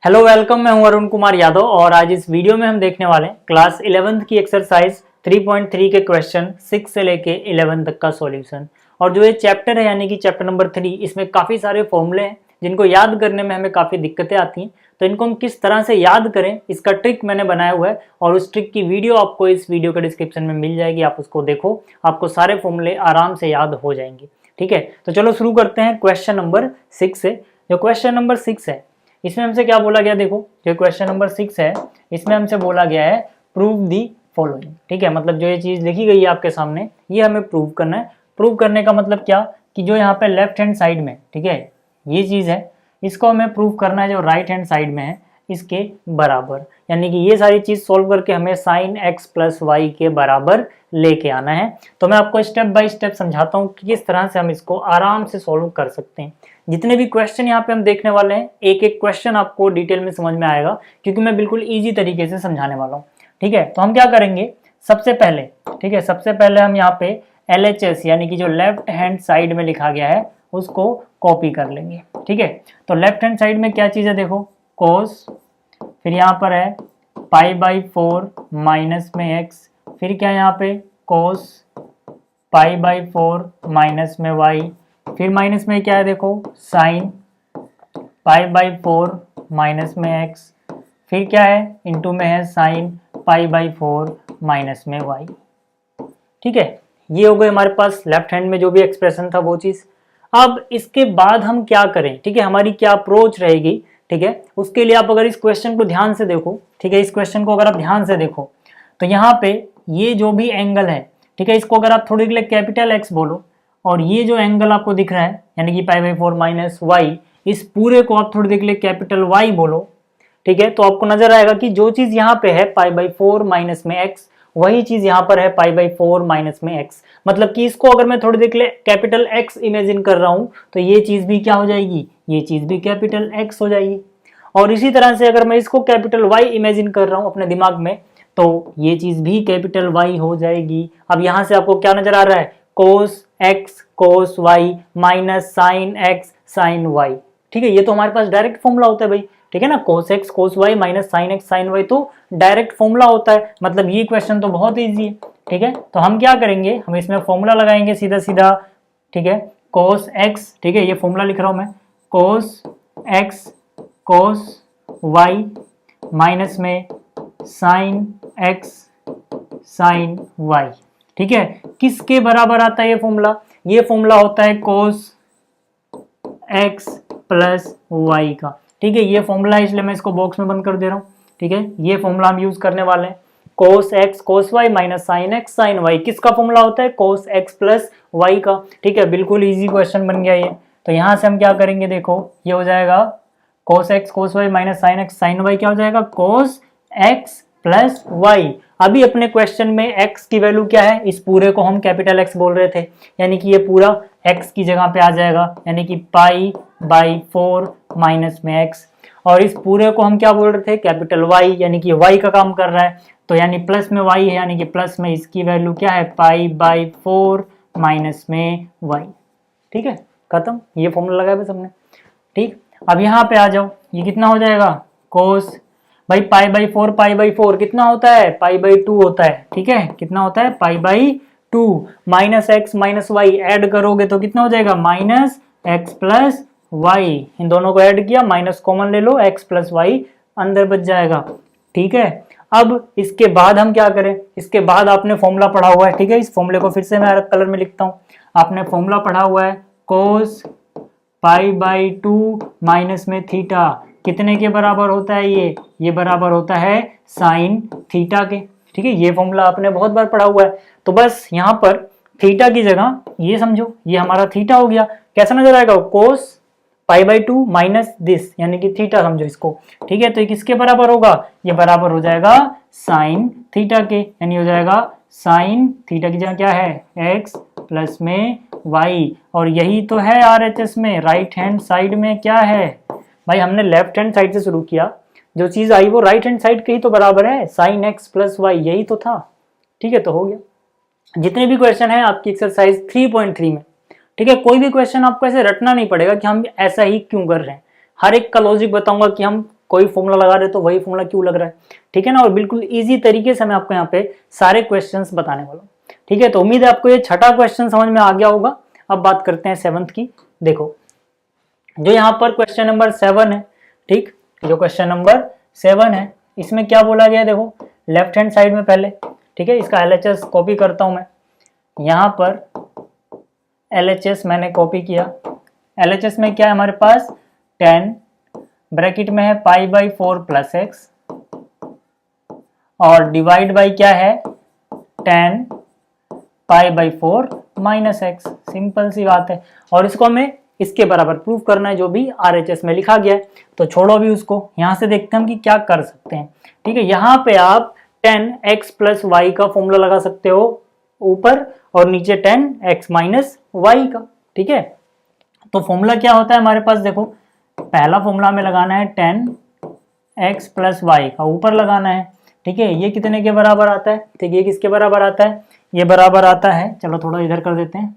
Hello welcome, मैं हूं अरुण कुमार यादव और आज इस वीडियो में हम देखने वाले हैं क्लास 11th की एक्सरसाइज 3.3 के क्वेश्चन 6 से लेके 11 तक का सॉल्यूशन। और जो ये चैप्टर है यानी कि चैप्टर नंबर 3, इसमें काफ़ी सारे फॉर्मूले हैं जिनको याद करने में हमें काफ़ी दिक्कतें आती हैं। तो इनको हम किस तरह से याद करें इसका ट्रिक मैंने बनाया हुआ है और उस ट्रिक की वीडियो आपको इस वीडियो के डिस्क्रिप्शन में मिल जाएगी। आप उसको देखो, आपको सारे फॉर्मूले आराम से याद हो जाएंगे। ठीक है, तो चलो शुरू करते हैं क्वेश्चन नंबर 6 से। जो क्वेश्चन नंबर 6 है इसमें हमसे क्या बोला गया, देखो जो क्वेश्चन नंबर 6 है इसमें हमसे बोला गया है प्रूव दी फॉलोइंग। ठीक है, मतलब जो ये चीज लिखी गई है आपके सामने ये हमें प्रूव करना है। प्रूव करने का मतलब क्या कि जो यहाँ पे लेफ्ट हैंड साइड में, ठीक है, ये चीज है, इसको हमें प्रूव करना है जो राइट हैंड साइड में है इसके बराबर। यानी कि ये सारी चीज सोल्व करके हमें साइन एक्स प्लस वाई के बराबर लेके आना है। तो मैं आपको स्टेप बाय स्टेप समझाता हूँ कि किस तरह से हम इसको आराम से सोल्व कर सकते हैं। जितने भी क्वेश्चन यहाँ पे हम देखने वाले हैं, एक एक क्वेश्चन आपको डिटेल में समझ में आएगा क्योंकि मैं बिल्कुल इजी तरीके से समझाने वाला हूँ। ठीक है, तो हम क्या करेंगे सबसे पहले, ठीक है, सबसे पहले हम यहाँ पे LHS यानी कि जो लेफ्ट हैंड साइड में लिखा गया है उसको कॉपी कर लेंगे। ठीक है, तो लेफ्ट हैंड साइड में क्या चीज़ है, देखो कोस, फिर यहाँ पर है π/4 माइनस में एक्स, फिर क्या यहाँ पे कोस π/4 माइनस में वाई, फिर माइनस में क्या है देखो साइन π/4 माइनस में एक्स, फिर क्या है इनटू में है साइन π/4 माइनस में वाई। ठीक है, ये हो गए हमारे पास लेफ्ट हैंड में जो भी एक्सप्रेशन था वो चीज। अब इसके बाद हम क्या करें, ठीक है, हमारी क्या अप्रोच रहेगी। ठीक है, उसके लिए आप अगर इस क्वेश्चन को ध्यान से देखो, ठीक है, इस क्वेश्चन को अगर आप ध्यान से देखो तो यहाँ पे ये जो भी एंगल है, ठीक है, इसको अगर आप थोड़ी के लिए कैपिटल एक्स बोलो और ये जो एंगल आपको दिख रहा है यानी कि π/4 माइनस वाई, इस पूरे को आप थोड़ी देर के लिए कैपिटल वाई बोलो। ठीक है, तो आपको नजर आएगा कि जो चीज यहाँ पे है π/4 माइनस में एक्स, वही चीज यहाँ पर है π/4 माइनस में एक्स। मतलब कि इसको अगर मैं थोड़ी देर के लिए कैपिटल एक्स इमेजिन कर रहा हूं तो ये चीज भी क्या हो जाएगी, ये चीज भी कैपिटल एक्स हो जाएगी। और इसी तरह से अगर मैं इसको कैपिटल वाई इमेजिन कर रहा हूं अपने दिमाग में तो ये चीज भी कैपिटल वाई हो जाएगी। अब यहां से आपको क्या नजर आ रहा है, cos x cos y minus sine x sine y. ठीक है, ये तो हमारे पास डायरेक्ट फॉर्मूला होता है भाई। ठीक है ना, cos x cos y minus sine x sine y तो डायरेक्ट फॉर्मूला होता है। मतलब ये क्वेश्चन तो बहुत इजी है। ठीक है, तो हम क्या करेंगे, हम इसमें फॉर्मूला लगाएंगे सीधा सीधा। ठीक है, कोस एक्स, ठीक है, ये फॉर्मूला लिख रहा हूं मैं, कोस एक्स कोस वाई माइनस में साइन एक्स साइन वाई। ठीक है, किसके बराबर आता है ये फॉर्मूला, ये फॉर्मूला होता है कोस एक्स प्लस वाई का। ठीक है, ये फॉर्मूला है इसलिए मैं इसको बॉक्स में बंद कर दे रहा हूं। ठीक है, ये फॉर्मूला हम यूज करने वाले हैं, cos x cos y minus sine x sine y. किसका फॉर्मूला होता है, कोस एक्स प्लस वाई का। ठीक है, बिल्कुल इजी क्वेश्चन बन गया ये। तो यहां से हम क्या करेंगे, देखो ये हो जाएगा cos x cos y minus sine x sine y, क्या हो जाएगा कोस एक्स प्लस वाई। अभी अपने क्वेश्चन में x की वैल्यू क्या है, इस पूरे को हम कैपिटल x बोल रहे थे, यानी कि ये पूरा x की जगह पे आ जाएगा, यानी कि π/4 माइनस में x। और इस पूरे को हम क्या बोल रहे थे, कैपिटल y, यानी कि y का काम कर रहा है तो यानी प्लस में y है, यानी कि प्लस में इसकी वैल्यू क्या है π/4 माइनस में y। ठीक है, खत्म, ये फॉर्मूला लगाया बस हमने। ठीक, अब यहाँ पे आ जाओ, ये कितना हो जाएगा कोस भाई π/4 कितना होता है, π/2 होता है। ठीक है, कितना होता है π/2 minus x minus y, add करोगे तो कितना हो जाएगा माइनस एक्स प्लस वाई। इन दोनों को ऐड किया, माइनस कॉमन ले लो, एक्स प्लस वाई अंदर बच जाएगा। ठीक है, अब इसके बाद हम क्या करें, इसके बाद आपने फॉर्मूला पढ़ा हुआ है। ठीक है, इस फॉर्मूले को फिर से मैं अलग कलर में लिखता हूँ। आपने फॉर्मूला पढ़ा हुआ है कोस π/2 माइनस में थीटा, कितने के बराबर होता है ये बराबर होता है साइन थीटा के। ठीक है, ये फॉर्मूला आपने बहुत बार पढ़ा हुआ है। तो बस यहाँ पर थीटा की जगह ये समझो, ये हमारा थीटा हो गया। कैसा नजर आएगा, कोस π/2 माइनस दिस, यानी कि थीटा समझो इसको। ठीक है, तो ये किसके बराबर होगा, ये बराबर हो जाएगा साइन थीटा के, यानी हो जाएगा साइन थीटा की जगह क्या है एक्स प्लस में वाई। और यही तो है RHS में, राइट हैंड साइड में क्या है भाई, हमने लेफ्ट हैंड साइड से शुरू किया, जो चीज आई वो राइट हैंड साइड के ही तो बराबर है, साइन एक्स प्लस वाई, यही तो था। ठीक है, तो हो गया। जितने भी क्वेश्चन है आपकी एक्सरसाइज 3.3 में, ठीक है, कोई भी क्वेश्चन आपको ऐसे रटना नहीं पड़ेगा कि हम ऐसा ही क्यों कर रहे हैं। हर एक का लॉजिक बताऊंगा कि हम कोई फॉर्मूला लगा रहे तो वही फॉर्मूला क्यों लग रहा है, ठीक है ना। और बिल्कुल इजी तरीके से मैं आपको यहाँ पे सारे क्वेश्चंस बताने वाला हूँ, ठीक है। तो उम्मीद है आपको ये छठा क्वेश्चन समझ में आ गया होगा। अब बात करते हैं 7th की। देखो जो यहाँ पर क्वेश्चन नंबर 7 है, ठीक, जो क्वेश्चन नंबर 7 है इसमें क्या बोला गया है, देखो लेफ्ट हैंड साइड में पहले, ठीक है, इसका LHS कॉपी करता हूं मैं। यहाँ पर LHS मैंने कॉपी किया। LHS में क्या है हमारे पास 10 ब्रैकेट में है पाई बाई 4 प्लस एक्स और डिवाइड बाई क्या है 10 pi by 4 minus x. Simple सी बात है। और इसको हमें इसके बराबर प्रूव करना है जो भी RHS में लिखा गया है। तो छोड़ो अभी उसको, यहाँ से देखते हैं हम कि क्या कर सकते हैं, ठीक है। यहाँ पे आप 10x प्लस वाई का फॉर्मूला लगा सकते हो ऊपर और नीचे 10x माइनस वाई का, ठीक है। तो फॉर्मूला क्या होता है हमारे पास, देखो पहला फॉर्मूला हमें लगाना है 10x प्लस वाई का, ऊपर लगाना है, ठीक है। ये कितने के बराबर आता है, ठीक है, ये किसके बराबर आता है, ये बराबर आता है, चलो थोड़ा इधर कर देते हैं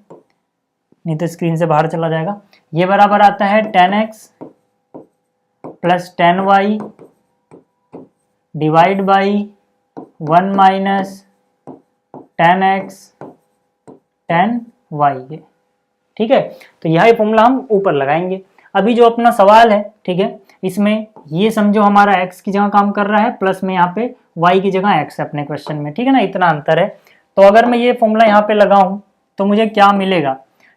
नहीं तो स्क्रीन से बाहर चला जाएगा। ये बराबर आता है 10x plus 10y divide by 1 minus 10x 10y, ठीक है। तो यही फॉर्मूला हम ऊपर लगाएंगे। अभी जो अपना सवाल है, ठीक है, इसमें ये समझो हमारा x की जगह काम कर रहा है, प्लस में यहाँ पे y की जगह x है अपने क्वेश्चन में, ठीक है ना, इतना अंतर है। तो अगर मैं ये फॉर्मूला यहाँ पे लगाऊं तो मुझे क्या मिलेगा,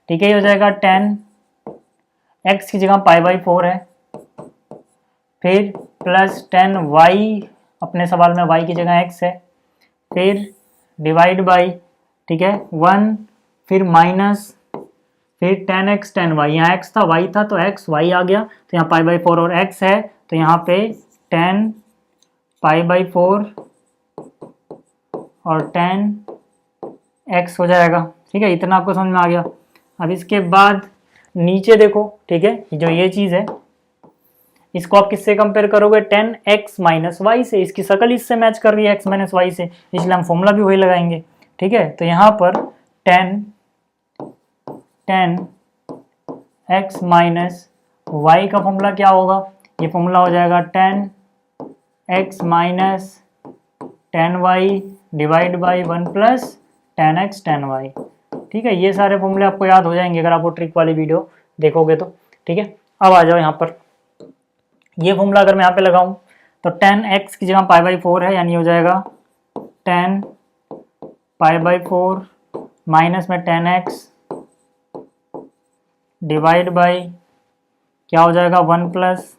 ठीक है, ये हो जाएगा 10x की जगह पाई बाई 4 है, फिर प्लस 10y, अपने सवाल में y की जगह x है, फिर डिवाइड बाई, ठीक है 1, फिर माइनस, फिर 10x 10y, यहाँ x था y था तो x y आ गया, तो यहाँ पाई बाई 4 और x है तो यहाँ पे 10 पाई बाई 4 और 10x हो जाएगा, ठीक है। इतना आपको समझ में आ गया। अब इसके बाद नीचे देखो, ठीक है, जो ये चीज़ है इसको आप किससे कंपेयर करोगे, 10x माइनस वाई से। इसकी शकल इससे मैच कर रही है x माइनस वाई से, इसलिए हम फॉर्मूला भी वही लगाएंगे, ठीक है। तो यहाँ पर 10x माइनस वाई का फॉर्मूला क्या होगा, ये फॉर्मूला हो जाएगा 10x minus 10y divide by 1 plus 10x 10y, ठीक है। ये सारे फॉर्मूले आपको याद हो जाएंगे अगर आप वो ट्रिक वाली वीडियो देखोगे तो, ठीक है। अब आ जाओ यहाँ पर, ये फॉर्मूला अगर मैं यहाँ पे लगाऊं तो 10x की जगह पाई बाई 4 है, यानी हो जाएगा 10 पाई बाई 4 माइनस में 10x डिवाइड बाई क्या हो जाएगा 1 प्लस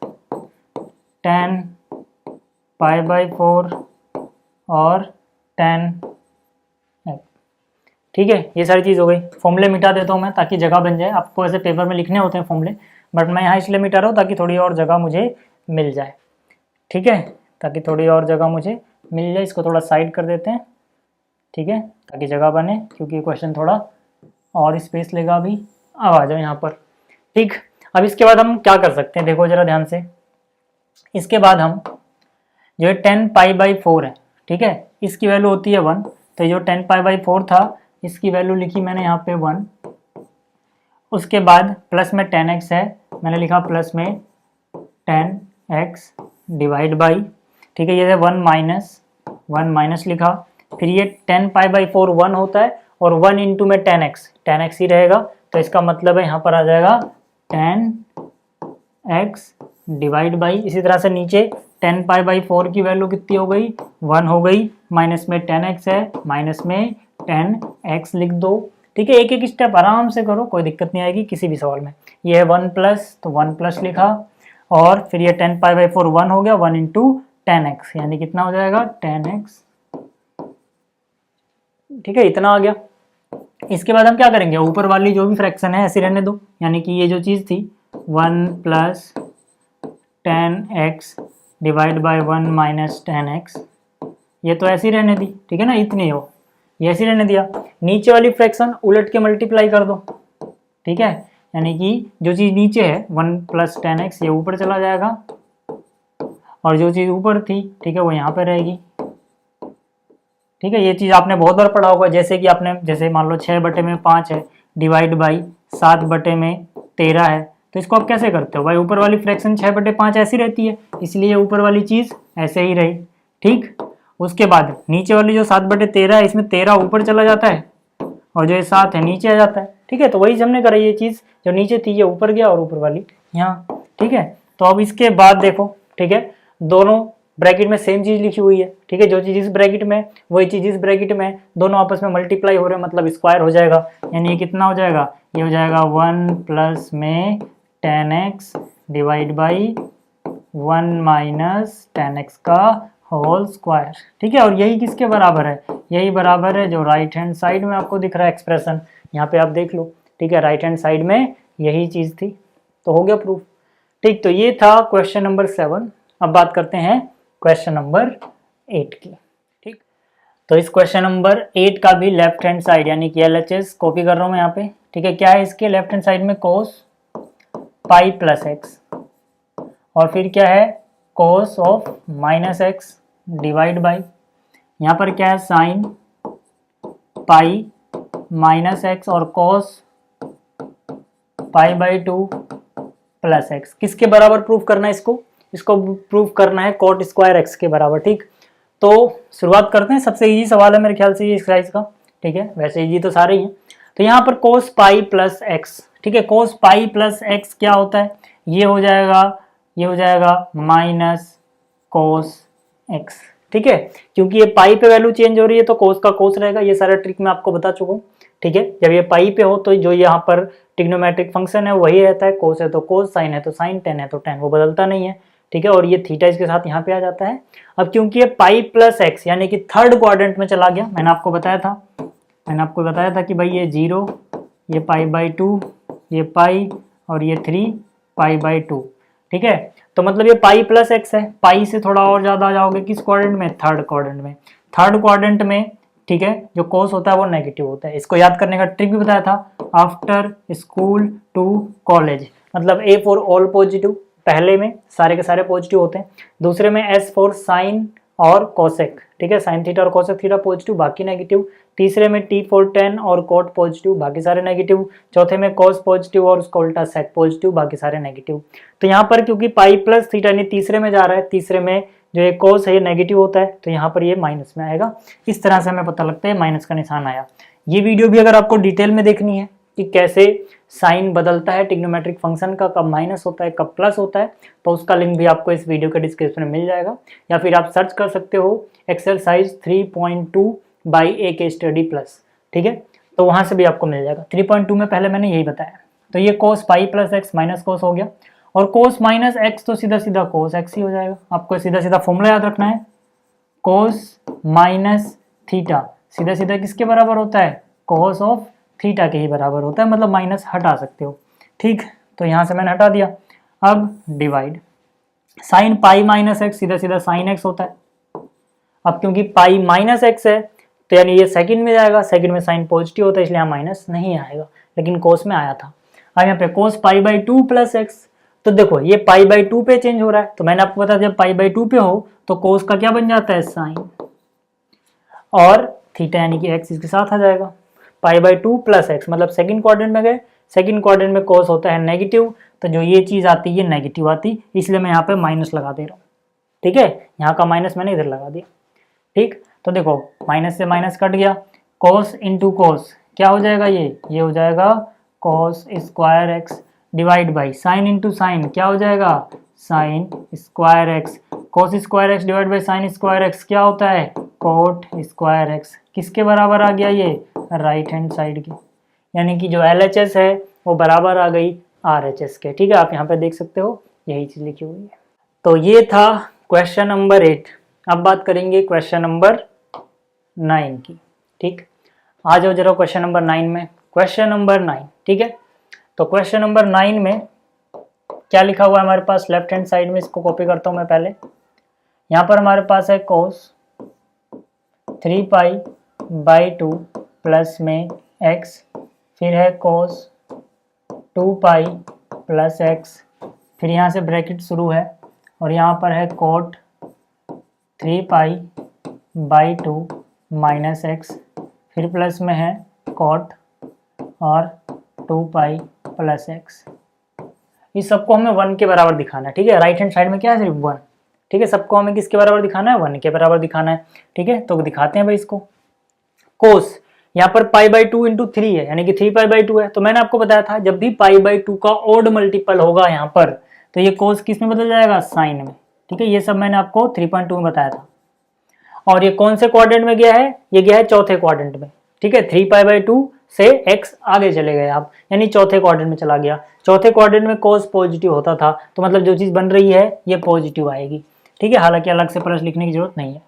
10 पाई बाई 4 और 10, ठीक है। ये सारी चीज़ हो गई। फॉर्मूले मिटा देता हूँ मैं ताकि जगह बन जाए। आपको ऐसे पेपर में लिखने होते हैं फॉर्मूले, बट मैं यहाँ इसलिए मिटा रहा हूँ ताकि थोड़ी और जगह मुझे मिल जाए, ठीक है, ताकि थोड़ी और जगह मुझे मिल जाए। इसको थोड़ा साइड कर देते हैं, ठीक है, ताकि जगह बने, क्योंकि क्वेश्चन थोड़ा और स्पेस लेगा अभी। अब आ जाओ यहाँ पर, ठीक। अब इसके बाद हम क्या कर सकते हैं, देखो जरा ध्यान से। इसके बाद हम जो है 10 पाई बाई 4 है, ठीक है, इसकी वैल्यू होती है 1, तो जो 10 पाई बाई 4 था इसकी वैल्यू लिखी मैंने यहाँ पे 1। उसके बाद प्लस में 10x है, मैंने लिखा प्लस में 10x डिवाइड बाई, ठीक है, ये 1 माइनस लिखा। फिर ये 10 पाई बाई 4 1 होता है और 1 इंटू में 10x ही रहेगा, तो इसका मतलब है यहाँ पर आ जाएगा 10x डिवाइड बाई, इसी तरह से नीचे 10 पाई बाई 4 की वैल्यू कितनी हो गई 1 हो गई, माइनस में 10x है, माइनस में 10x लिख दो, ठीक है। एक एक स्टेप आराम से करो, कोई दिक्कत नहीं आएगी किसी भी सवाल में। ये है 1 प्लस, तो 1 प्लस लिखा, और फिर ये 10 पाई बाई 4 1 हो गया, 1 इंटू 10x, यानी कितना हो जाएगा 10x, ठीक है, इतना आ गया। इसके बाद हम क्या करेंगे, ऊपर वाली जो भी फ्रैक्शन है ऐसी रहने दो, यानी कि ये जो चीज़ थी 1 plus 10x divide by 1 minus 10x, ये तो ऐसी रहने दी, ठीक है ना, इतनी हो, ये ऐसी रहने दिया। नीचे वाली फ्रैक्शन उलट के मल्टीप्लाई कर दो, ठीक है, यानी कि जो चीज़ नीचे है 1 प्लस 10x ये ऊपर चला जाएगा, और जो चीज़ ऊपर थी, ठीक है, वो यहाँ पे रहेगी, ठीक है। ये चीज़ आपने बहुत बार पढ़ा होगा, जैसे कि आपने, जैसे मान लो 6 बटे में 5 है डिवाइड बाई 7 बटे में 13 है, तो तो इसको आप कैसे करते हो भाई, ऊपर वाली फ्रैक्शन 6/5 ऐसी रहती है, इसलिए ऊपर वाली चीज़ ऐसे ही रही। ठीक, उसके बाद नीचे वाली जो 7/13 है, इसमें 13 ऊपर चला जाता है और जो ये 7 है नीचे आ जाता है। ठीक है, तो वही हमने करा, ये चीज़ जो नीचे थी ये ऊपर गया और ऊपर वाली यहाँ। ठीक है, तो अब इसके बाद देखो, ठीक है, दोनों ब्रैकेट में सेम चीज लिखी हुई है। ठीक है, जो चीज इस ब्रैकेट में वही चीज इस ब्रैकेट में, दोनों आपस में मल्टीप्लाई हो रहे हैं, मतलब स्क्वायर हो जाएगा। यानी ये कितना हो जाएगा, ये हो जाएगा 1 प्लस में 10x divide by 1 minus 10x का होल स्क्वायर। ठीक है, और यही किसके बराबर है, यही बराबर है जो राइट हैंड साइड में आपको दिख रहा है एक्सप्रेशन, यहाँ पे आप देख लो। ठीक है, राइट हैंड साइड में यही चीज थी, तो हो गया प्रूफ। ठीक, तो ये था क्वेश्चन नंबर 7। अब बात करते हैं क्वेश्चन नंबर 8 की। ठीक, तो इस क्वेश्चन नंबर 8 का भी लेफ्ट हैंड साइड यानी कि LHS कॉपी कर रहा हूं मैं यहाँ पे। ठीक है, क्या है इसके लेफ्ट हैंड साइड में cos पाई प्लस एक्स, और फिर क्या है cos of minus x divide by, यहाँ पर क्या है साइन पाई माइनस एक्स और cos pi by 2 plus x. किसके बराबर प्रूफ करना है इसको, इसको प्रूफ करना है कॉट स्क्वायर एक्स के बराबर। ठीक, तो शुरुआत करते हैं, सबसे इजी सवाल है मेरे ख्याल से ये एक्सरसाइज का। ठीक है, वैसे इजी तो सारे ही हैं। तो यहाँ पर cos पाई प्लस एक्स, ठीक है, cos पाई प्लस एक्स क्या होता है, ये हो जाएगा माइनस cos एक्स। ठीक है, क्योंकि ये पाई पे वैल्यू चेंज हो रही है तो cos का cos रहेगा, ये सारा ट्रिक मैं आपको बता चुका हूँ। ठीक है, जब ये पाई पे हो तो जो यहाँ पर ट्रिग्नोमेट्रिक फंक्शन है वही रहता है, cos है तो cos, साइन है तो साइन, टेन है तो टेन, वो बदलता नहीं है। ठीक है, और ये थीटा इसके साथ यहाँ पे आ जाता है। अब क्योंकि ये पाई प्लस एक्स यानी कि थर्ड क्वाड्रेंट में चला गया, मैंने आपको बताया था कि भाई ये 0, ये पाई बाई 2, ये पाई और ये 3 पाई बाई 2। ठीक है, तो मतलब ये पाई प्लस एक्स है, पाई से थोड़ा और ज्यादा आ जाओगे किस क्वाड्रेंट में, थर्ड क्वाड्रेंट में। ठीक है, जो कोस होता है वो नेगेटिव होता है। इसको याद करने का ट्रिक भी बताया था, आफ्टर स्कूल टू कॉलेज, मतलब A फॉर ऑल पॉजिटिव, पहले में सारे के सारे पॉजिटिव होते हैं, दूसरे में S फॉर साइन और कोसेक, ठीक है, साइन थीटा और कोसेक थीटा पॉजिटिव बाकी नेगेटिव, तीसरे में T फॉर टेन और कोट पॉजिटिव बाकी सारे नेगेटिव, चौथे में कोस पॉजिटिव और उसका उल्टा सेक पॉजिटिव बाकी सारे नेगेटिव। तो यहाँ पर क्योंकि पाई प्लस थीटा यानी तीसरे में जा रहा है, तीसरे में जो ये कोस है ये नेगेटिव होता है, तो यहाँ पर ये माइनस में आएगा। इस तरह से हमें पता लगता है माइनस का निशान आया। ये वीडियो भी अगर आपको डिटेल में देखनी है कि कैसे साइन बदलता है ट्रिग्नोमेट्रिक फंक्शन का, कब माइनस होता है कब प्लस होता है, तो उसका लिंक भी आपको इस वीडियो के डिस्क्रिप्शन में मिल जाएगा, या फिर आप सर्च कर सकते हो एक्सरसाइज 3.2 बाई ए के स्टडी प्लस। ठीक है, तो वहां से भी आपको मिल जाएगा। 3.2 में पहले मैंने यही बताया। तो ये cos pi plus x minus cos हो गया, और कोस माइनस एक्स तो सीधा सीधा कोस एक्स ही हो जाएगा। आपको सीधा सीधा फॉर्मूला याद रखना है, कोस माइनस थीटा सीधा सीधा किसके बराबर होता है, कोस ऑफ थीटा के ही बराबर होता है, मतलब माइनस हटा सकते हो। ठीक, तो यहाँ से मैंने हटा दिया। अब divide, sign pi minus x सीधा सीधा साइन एक्स होता है। अब क्योंकि पाई माइनस एक्स है तो यानी ये सेकंड में जाएगा, सेकंड में साइन पॉजिटिव होता है इसलिए यहाँ माइनस नहीं आएगा, लेकिन कोस में आया था। अब यहाँ पे कोस पाई बाई 2 प्लस एक्स, तो देखो ये पाई बाई 2 पे चेंज हो रहा है, तो मैंने आपको बताया जब पाई बाई 2 पे हो तो कोस का क्या बन जाता है साइन, और थीटा यानी कि एक्स इसके साथ आ जाएगा। पाई बाई 2 प्लस एक्स मतलब सेकंड क्वाड्रेंट में गए, सेकंड क्वाड्रेंट में कोस होता है नेगेटिव, तो जो ये चीज आती है नेगेटिव आती, इसलिए मैं यहाँ पे माइनस लगा दे रहा हूँ। ठीक है, यहाँ का माइनस मैंने इधर लगा दिया। ठीक, तो देखो माइनस से माइनस कट गया, कोस इंटू कोस क्या हो जाएगा, ये हो जाएगा cos square x divide by sine into sine क्या हो जाएगा, sine square x, cos square x divide by sine square x क्या होता है, कोट स्क्वायर एक्स। किसके बराबर आ गया, ये राइट हैंड साइड की, यानी कि जो LHS है वो बराबर आ गई RHS के। ठीक है, आप यहाँ पे देख सकते हो यही चीज लिखी हुई है। तो ये था क्वेश्चन नंबर 8। अब बात करेंगे क्वेश्चन नंबर 9 की। ठीक, आ जाओ जरा क्वेश्चन नंबर 9 में। क्वेश्चन नंबर 9, ठीक है, तो क्वेश्चन नंबर 9 में क्या लिखा हुआ है हमारे पास, लेफ्ट हैंड साइड में इसको कॉपी करता हूं मैं पहले। यहाँ पर हमारे पास है कोस 3 पाई बाई 2 प्लस में x, फिर है कोस 2 पाई प्लस एक्स, फिर यहाँ से ब्रैकेट शुरू है, और यहाँ पर है cot 3 pi by 2 minus x, फिर प्लस में है कोट और 2 पाई प्लस एक्स। इस सबको हमें 1 के बराबर दिखाना है, ठीक है। राइट हैंड साइड में क्या है, सिर्फ 1, ठीक है। सबको हमें किसके बराबर दिखाना है, 1 के बराबर दिखाना है, ठीक है। तो दिखाते हैं भाई इसको। कोस यहाँ पर π/2 इंटू 3 है, यानी कि 3π/2 है। तो मैंने आपको बताया था जब भी π/2 का ऑड मल्टीपल होगा यहाँ पर, तो ये कोस किस में बदल जाएगा, साइन में, ठीक है। ये सब मैंने आपको 3.2 में बताया था। और ये कौन से क्वाड्रेंट में गया है, ये गया है चौथे क्वाड्रेंट में, ठीक है। 3π/2 से x आगे चले गए आप, यानी चौथे क्वाड्रेंट में चला गया। चौथे क्वाड्रेंट में कोस पॉजिटिव होता था, तो मतलब जो चीज बन रही है ये पॉजिटिव आएगी, ठीक है। हालांकि अलग से प्लस लिखने की जरूरत नहीं है।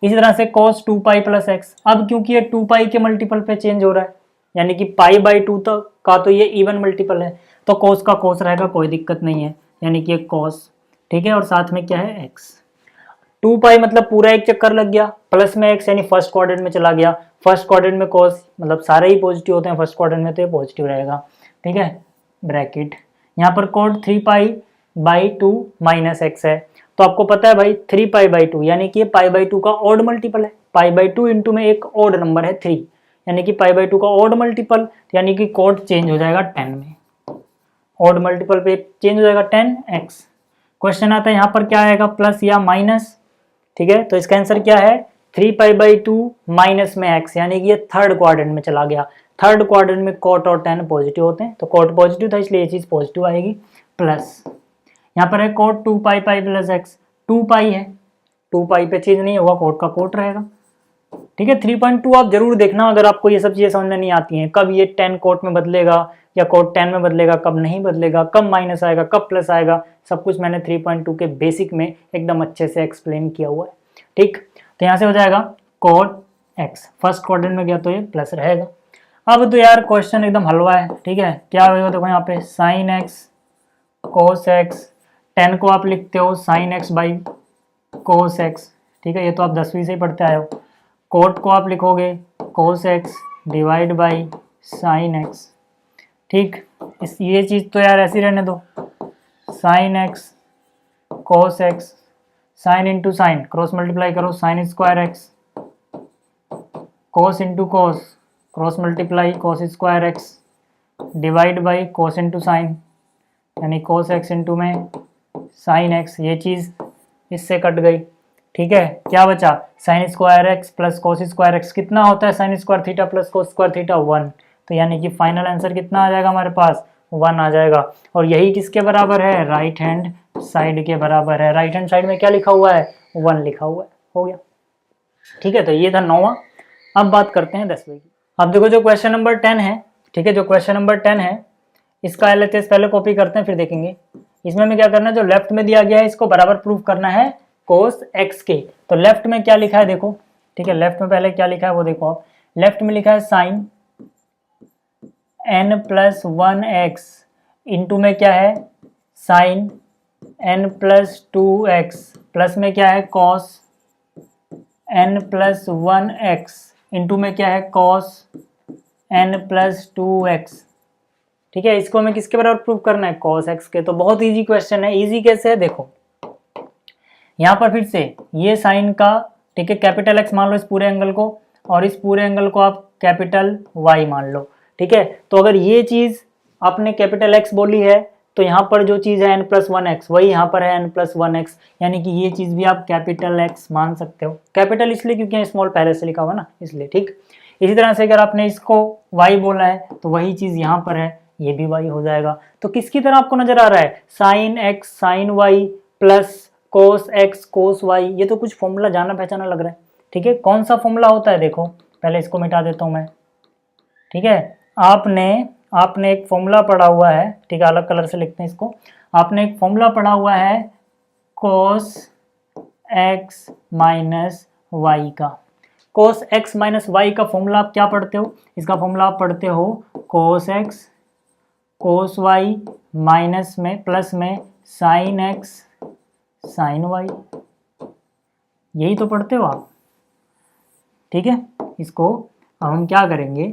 इसी तरह से cos 2π + x, अब क्योंकि ये 2π के मल्टीपल पे चेंज हो रहा है, यानी कि π/2 तक का तो ये इवन मल्टीपल है, तो cos का cos रहेगा, कोई दिक्कत नहीं है, यानी कि एक cos, ठीक है। और साथ में क्या है, x। 2π मतलब पूरा एक चक्कर लग गया, प्लस में x यानी फर्स्ट क्वाड्रेंट में चला गया। फर्स्ट क्वाड्रेंट में cos मतलब सारे ही पॉजिटिव होते हैं फर्स्ट क्वाड्रेंट में, तो ये पॉजिटिव रहेगा, ठीक है। ब्रैकेट यहाँ पर cot 3π/2 - x है, तो आपको पता है भाई 3π/2 यानी कि ये π/2 का ऑड मल्टीपल है। π/2 इंटू में एक ऑड नंबर है 3, यानी कि π/2 का ऑड मल्टीपल, यानी कि कोड चेंज हो जाएगा 10 में, ऑड मल्टीपल पे चेंज हो जाएगा 10x। क्वेश्चन आता है यहाँ पर क्या आएगा, प्लस या माइनस, ठीक है। तो इसका आंसर क्या है, 3π/2 माइनस में x, यानी कि ये थर्ड क्वाड्रेंट में चला गया। थर्ड क्वाड्रेंट में कोट और 10 पॉजिटिव होते हैं, तो कोट पॉजिटिव था इसलिए ये चीज पॉजिटिव आएगी। प्लस यहाँ पर है कोट 2π + x, 2π है, 2π पे चेंज नहीं होगा, कोट का कोट रहेगा, ठीक है। 3.2 आप जरूर देखना अगर आपको ये सब चीजें समझ में नहीं आती हैं, कब ये 10 कोट में बदलेगा या कोट 10 में बदलेगा, कब नहीं बदलेगा, कब माइनस आएगा, कब प्लस आएगा, सब कुछ मैंने 3.2 के बेसिक में एकदम अच्छे से एक्सप्लेन किया हुआ है, ठीक। तो यहाँ से हो जाएगा कोट x, फर्स्ट क्वाड्रेंट में गया तो ये प्लस रहेगा। अब तो यार क्वेश्चन एकदम हलवा है, ठीक है। क्या होगा देखो यहाँ पे, साइन x cos x, 10 को आप लिखते हो sin x/cos x, ठीक है। ये तो आप 10वीं से ही पढ़ते आए हो। कोट को आप लिखोगे cos x /sin x, ठीक। इस ये चीज तो यार ऐसी रहने दो, sin x cos x, sine into sine cross multiply करो, sin²x, cos into cos cross multiply cos²x, divide by cos into sine, यानी cos x इंटू में sin x। ये चीज इससे कट गई, ठीक है। क्या बचा, sin²x प्लस cos²x, कितना होता है sin² प्लस cos² 1, तो यानी कि फाइनल आंसर कितना आ जाएगा हमारे पास, 1 आ जाएगा। और यही किसके बराबर है, राइट हैंड साइड के बराबर है। राइट हैंड साइड में क्या लिखा हुआ है, 1 लिखा हुआ है, हो गया, ठीक है। तो ये था 9वां। अब बात करते हैं 10वें की। अब देखो जो क्वेश्चन नंबर 10 है, ठीक है, जो क्वेश्चन नंबर 10 है इसका LHS पहले कॉपी करते हैं फिर देखेंगे। इसमें हमें क्या करना है, जो लेफ्ट में दिया गया है इसको बराबर प्रूफ करना है cos x के। तो लेफ्ट में क्या लिखा है देखो, ठीक है। लेफ्ट में पहले क्या लिखा है वो देखो आप, लेफ्ट में लिखा है साइन n+1x, इंटू में क्या है साइन n+2x, प्लस में क्या है cos n+1x, इंटू में क्या है cos n+2x, ठीक है। इसको हमें किसके बराबर प्रूव करना है, cos x के। तो बहुत इजी क्वेश्चन है। इजी कैसे है देखो, यहाँ पर फिर से ये साइन का, ठीक है, कैपिटल X मान लो इस पूरे एंगल को, और इस पूरे एंगल को आप कैपिटल Y मान लो, ठीक है। तो अगर ये चीज आपने कैपिटल X बोली है, तो यहाँ पर जो चीज है n+1x वही यहाँ पर है n+1x, यानी कि ये चीज भी आप कैपिटल X मान सकते हो। कैपिटल इसलिए क्योंकि स्मॉल पहले से लिखा हुआ ना, इसलिए, ठीक। इसी तरह से अगर आपने इसको Y बोला है तो वही चीज यहाँ पर है, ये भी Y हो जाएगा। तो किसकी तरह आपको नजर आ रहा है, sin x sin y plus cos x cos y, ये तो कुछ फॉर्मूला जाना पहचाना लग रहा है, ठीक है। कौन सा फॉर्मूला होता है देखो, पहले इसको मिटा देता हूं मैं, ठीक है। आपने एक फॉर्मूला पढ़ा हुआ है, ठीक है, अलग कलर से लिखते हैं इसको। आपने एक फॉर्मूला पढ़ा हुआ है cos x माइनस y का। cos x माइनस y का फॉर्मूला आप क्या पढ़ते हो, इसका फॉर्मूला आप पढ़ते हो cos x cos y minus में प्लस में sin x sin y, यही तो पढ़ते हो आप, ठीक है। इसको अब हम क्या करेंगे,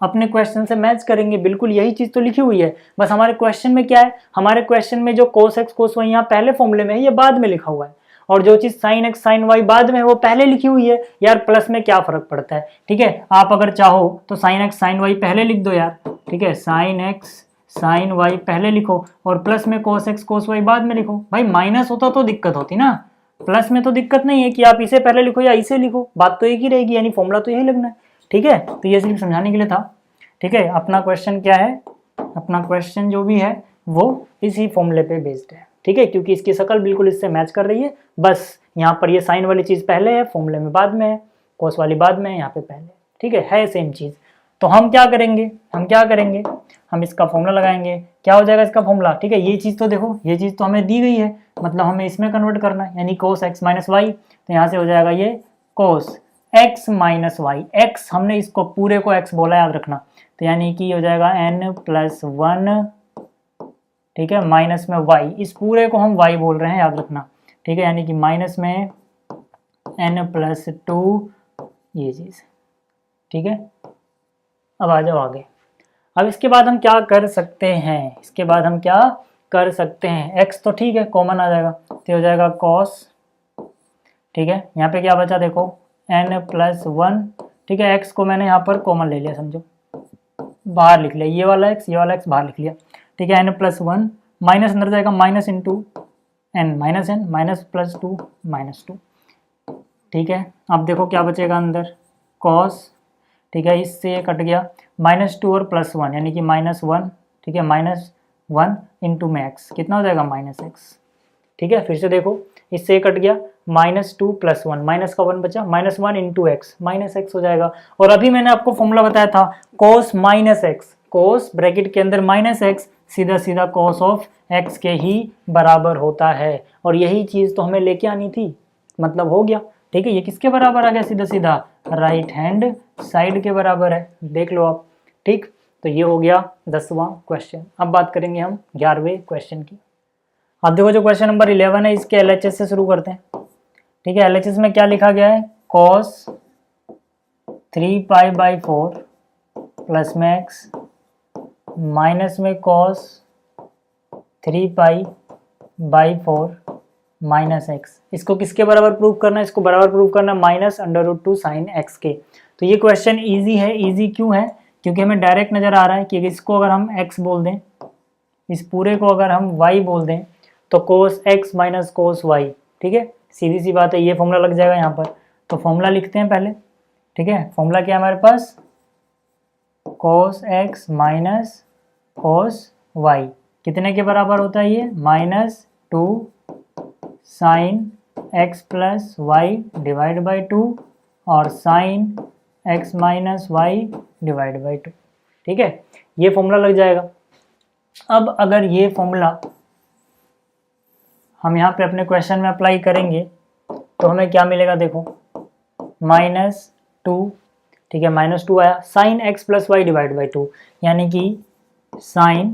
अपने क्वेश्चन से मैच करेंगे। बिल्कुल यही चीज तो लिखी हुई है, बस हमारे क्वेश्चन में क्या है, हमारे क्वेश्चन में जो cos x cos y यहाँ पहले फॉर्मूले में है, ये बाद में लिखा हुआ है, और जो चीज sin x sin y बाद में है वो पहले लिखी हुई है। यार प्लस में क्या फर्क पड़ता है, ठीक है। आप अगर चाहो तो sin x sin y पहले लिख दो यार, ठीक है। sin x साइन वाई पहले लिखो और प्लस में cos x cos y बाद में लिखो। भाई माइनस होता तो दिक्कत होती ना, प्लस में तो दिक्कत नहीं है कि आप इसे पहले लिखो या इसे लिखो, बात तो एक ही रहेगी, यानी फॉर्मूला तो यही लगना है। ठीक है, तो ये सिर्फ समझाने के लिए था। ठीक है, अपना क्वेश्चन क्या है, अपना क्वेश्चन जो भी है वो इसी फॉर्मूले पे बेस्ड है। ठीक है, क्योंकि इसकी शक्ल बिल्कुल इससे मैच कर रही है, बस यहाँ पर ये साइन वाली चीज़ पहले है, फॉर्मूले में बाद में है, कोस वाली बाद में है, यहाँ पे पहले। ठीक है सेम चीज़। तो हम क्या करेंगे, हम इसका फॉर्मूला लगाएंगे। क्या हो जाएगा इसका फॉर्मूला? ठीक है, ये चीज़ तो देखो, ये चीज़ तो हमें दी गई है, मतलब हमें इसमें कन्वर्ट करना है, यानी cos x माइनस वाई। तो यहाँ से हो जाएगा ये cos x minus y. x हमने इसको पूरे को x बोला, याद रखना। तो यानी कि हो जाएगा n+1, ठीक है, माइनस में y, इस पूरे को हम y बोल रहे हैं, याद रखना। ठीक है, यानी कि माइनस में n+2 ये चीज़। ठीक है, अब आ जाओ आगे। अब इसके बाद हम क्या कर सकते हैं, x तो ठीक है कॉमन आ जाएगा, तो हो जाएगा cos। ठीक है, यहाँ पे क्या बचा देखो, n+1। ठीक है, x को मैंने यहाँ पर कॉमन ले लिया, समझो बाहर लिख लिया, ये वाला x बाहर लिख लिया। ठीक है, n+1 माइनस अंदर जाएगा, minus into n minus n minus +2 -2। ठीक है, अब देखो क्या बचेगा अंदर, cos। ठीक है, इससे ये कट गया, -2 और +1 यानी कि -1। ठीक है, -1 इंटू में x कितना हो जाएगा, -x। ठीक है, फिर से देखो, इससे ये कट गया, -2 + 1, माइनस का 1 बचा, -1 इंटू एक्स, -x हो जाएगा। और अभी मैंने आपको फॉर्मूला बताया था cos -x, cos ब्रैकेट के अंदर -x सीधा सीधा cos ऑफ x के ही बराबर होता है, और यही चीज़ तो हमें लेके आनी थी, मतलब हो गया। ठीक है, ये किसके बराबर आ गया, सीधा सीधा राइट हैंड साइड के बराबर है, देख लो आप। ठीक, तो ये हो गया 10वां क्वेश्चन। अब बात करेंगे हम 11वें क्वेश्चन की। अब देखो जो क्वेश्चन नंबर 11 है, इसके LHS से शुरू करते हैं। ठीक है, LHS में क्या लिखा गया है, cos 3π/4 प्लस में x माइनस में cos 3π/4 माइनस x। इसको किसके बराबर प्रूव करना है, इसको बराबर प्रूव करना है -√2 sin x के। तो ये क्वेश्चन इजी है, इजी क्यों है, क्योंकि हमें डायरेक्ट नज़र आ रहा है कि इसको अगर हम x बोल दें, इस पूरे को अगर हम y बोल दें, तो cos x minus cos y। ठीक है, सीधी सी बात है, ये फॉर्मूला लग जाएगा यहाँ पर। तो फॉर्मूला लिखते हैं पहले। ठीक है, फॉर्मूला क्या है हमारे पास, cos x minus cos y कितने के बराबर होता है, ये -2 sin x plus y divide by 2 और sin x minus y divide by 2। ठीक है, ये फॉर्मूला लग जाएगा। अब अगर ये फॉर्मूला हम यहाँ पे अपने क्वेश्चन में अप्लाई करेंगे तो हमें क्या मिलेगा, देखो -2। ठीक है, -2 आया, sin x plus y divide by 2, यानी कि sin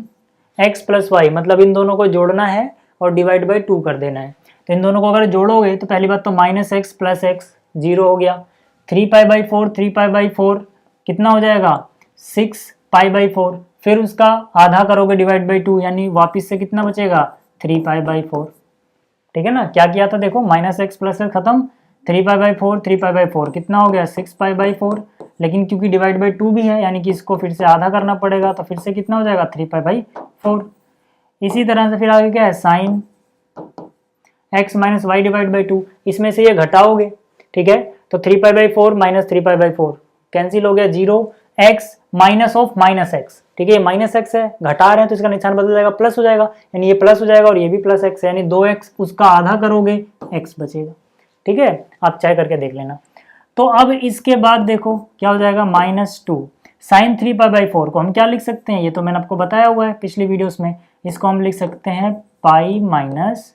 x प्लस वाई, मतलब इन दोनों को जोड़ना है और डिवाइड बाई 2 कर देना है। तो इन दोनों को अगर जोड़ोगे तो पहली बात तो -x प्लस x 0 हो गया, 3π/4 कितना हो जाएगा, 6π/4, फिर उसका आधा करोगे डिवाइड बाई 2, यानी वापिस से कितना बचेगा, 3π/4। ठीक है ना, क्या किया था देखो, -x प्लस x खत्म, 3π/4 कितना हो गया, 6π/4, लेकिन क्योंकि डिवाइड बाई 2 भी है, यानी कि इसको फिर से आधा करना पड़ेगा, तो फिर से कितना हो जाएगा, 3π/4। इसी तरह से फिर आगे क्या है, sine x minus y divide by 2, इसमें से ये घटाओगे। ठीक है, तो 3π/4 माइनस 3π/4 कैंसिल हो गया, 0, x माइनस ऑफ -x। ठीक है, -x है, घटा रहे हैं तो इसका निशान बदल जाएगा, प्लस हो जाएगा, यानी ये प्लस हो जाएगा और ये भी प्लस x है, यानी 2x, उसका आधा करोगे x बचेगा। ठीक है, आप चाहे करके देख लेना। तो अब इसके बाद देखो क्या हो जाएगा, -2 sin 3π/4 को हम क्या लिख सकते हैं, ये तो मैंने आपको बताया हुआ है पिछली वीडियोस में, इसको हम लिख सकते हैं पाई माइनस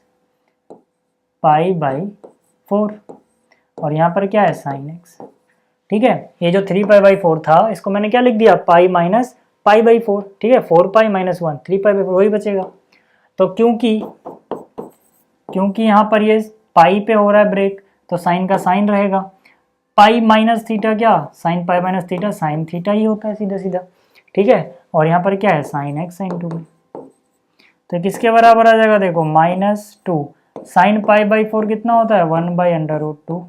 π/4, और यहाँ पर क्या है, sin x। ठीक है, ये जो 3π/4 था, इसको मैंने क्या लिख दिया, पाई माइनस π/4। ठीक है, 4π - 1 3π/4 वही बचेगा। तो क्योंकि यहाँ पर ये पाई पे हो रहा है ब्रेक, तो साइन का साइन रहेगा, पाई माइनस थीटा, क्या sine pi minus theta, sine theta ही होता है सीधा सीधा। ठीक है, और यहाँ पर क्या है, साइन x साइन 2 में, तो किसके बराबर आ जाएगा, देखो -2 साइन π/4 कितना होता है, 1/√2,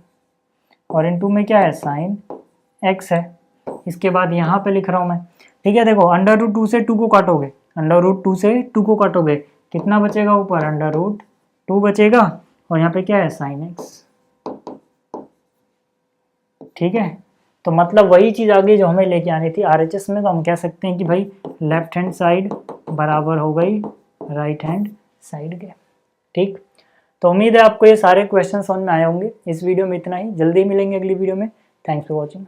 और इन 2 में क्या है, साइन x है। इसके बाद यहाँ पे लिख रहा हूँ मैं। ठीक है, देखो √2 से 2 को काटोगे अंडर रूट 2 से 2 को काटोगे कितना बचेगा, ऊपर अंडर रूट 2 बचेगा और यहाँ पे क्या है साइन एक्स। ठीक है, तो मतलब वही चीज़ आगे जो हमें लेके आनी थी RHS में, तो हम कह सकते हैं कि भाई लेफ्ट हैंड साइड बराबर हो गई राइट हैंड साइड के। ठीक, तो उम्मीद है आपको ये सारे क्वेश्चन समझ में आए होंगे। इस वीडियो में इतना ही, जल्दी मिलेंगे अगली वीडियो में। Thanks for watching.